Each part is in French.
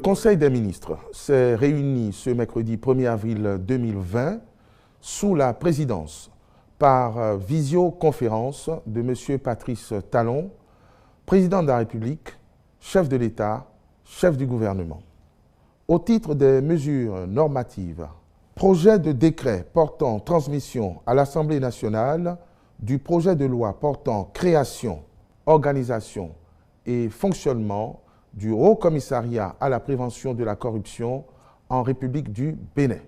Conseil des ministres s'est réuni ce mercredi 1er avril 2020 sous la présidence par visioconférence de M. Patrice Talon, président de la République, chef de l'État, chef du gouvernement. Au titre des mesures normatives, projet de décret portant transmission à l'Assemblée nationale du projet de loi portant création, organisation et fonctionnement du Haut Commissariat à la prévention de la corruption en République du Bénin.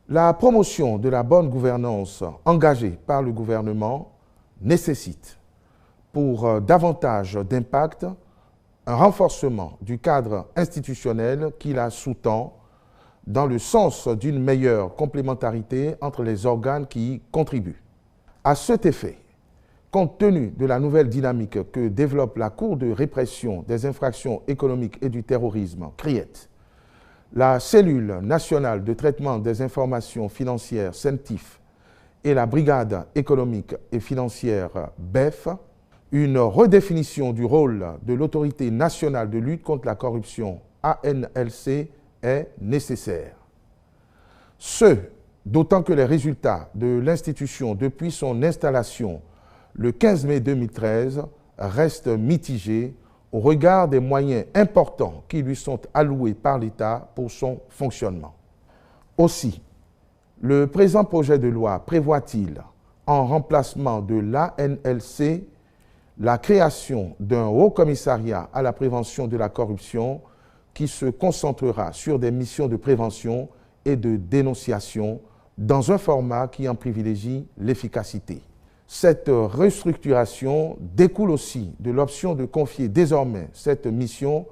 La promotion de la bonne gouvernance engagée par le gouvernement nécessite, pour davantage d'impact, un renforcement du cadre institutionnel qui la sous-tend dans le sens d'une meilleure complémentarité entre les organes qui y contribuent. À cet effet, compte tenu de la nouvelle dynamique que développe la Cour de répression des infractions économiques et du terrorisme, CRIET, la Cellule nationale de traitement des informations financières, CENTIF, et la Brigade économique et financière, BEF, une redéfinition du rôle de l'Autorité nationale de lutte contre la corruption, ANLC, est nécessaire. Ce, d'autant que les résultats de l'institution depuis son installation le 15 mai 2013 restent mitigés au regard des moyens importants qui lui sont alloués par l'État pour son fonctionnement. Aussi, le présent projet de loi prévoit-il, en remplacement de l'ANLC, la création d'un haut commissariat à la prévention de la corruption qui se concentrera sur des missions de prévention et de dénonciation dans un format qui en privilégie l'efficacité. Cette restructuration découle aussi de l'option de confier désormais cette mission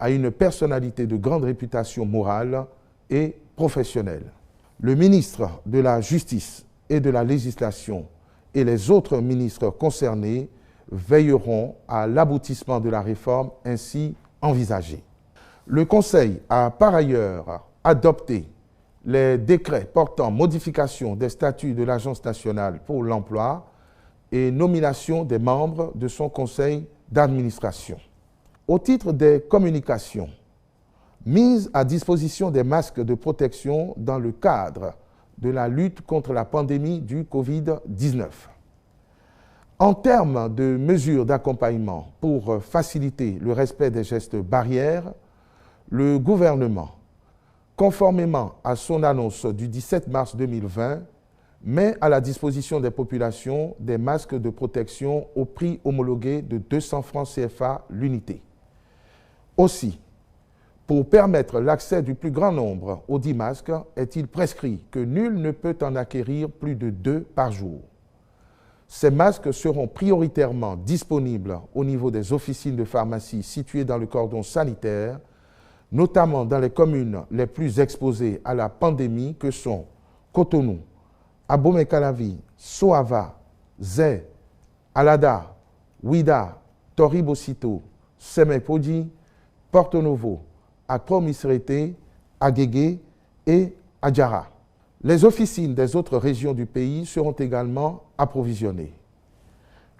à une personnalité de grande réputation morale et professionnelle. Le ministre de la Justice et de la Législation et les autres ministres concernés veilleront à l'aboutissement de la réforme ainsi envisagée. Le Conseil a par ailleurs adopté les décrets portant modification des statuts de l'Agence nationale pour l'emploi et nomination des membres de son conseil d'administration. Au titre des communications, mise à disposition des masques de protection dans le cadre de la lutte contre la pandémie du Covid-19. En termes de mesures d'accompagnement pour faciliter le respect des gestes barrières, le gouvernement, conformément à son annonce du 17 mars 2020, met à la disposition des populations des masques de protection au prix homologué de 200 francs CFA l'unité. Aussi, pour permettre l'accès du plus grand nombre aux 10 masques, est-il prescrit que nul ne peut en acquérir plus de 2 par jour. Ces masques seront prioritairement disponibles au niveau des officines de pharmacie situées dans le cordon sanitaire, notamment dans les communes les plus exposées à la pandémie que sont Cotonou, Abomey-Calavi, Soava, Zé, Alada, Ouida, Toribo-Sito, Semé-Podi, Porto Novo, Accra-Misrete, Agégué et Adjara. Les officines des autres régions du pays seront également approvisionnées.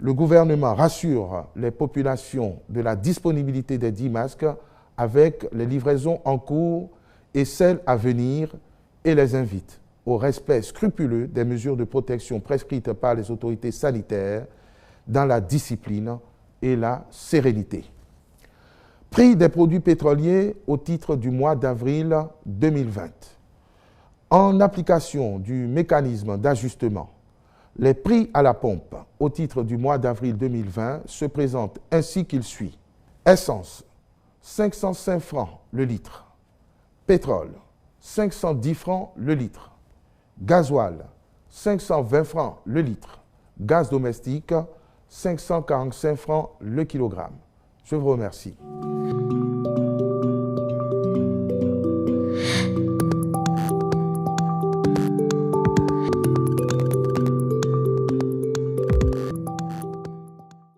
Le gouvernement rassure les populations de la disponibilité des 10 masques avec les livraisons en cours et celles à venir et les invite au respect scrupuleux des mesures de protection prescrites par les autorités sanitaires dans la discipline et la sérénité. Prix des produits pétroliers au titre du mois d'avril 2020. En application du mécanisme d'ajustement, les prix à la pompe au titre du mois d'avril 2020 se présentent ainsi qu'il suit. Essence, 505 francs le litre. Pétrole, 510 francs le litre. Gasoil, 520 francs le litre. Gaz domestique, 545 francs le kilogramme. Je vous remercie.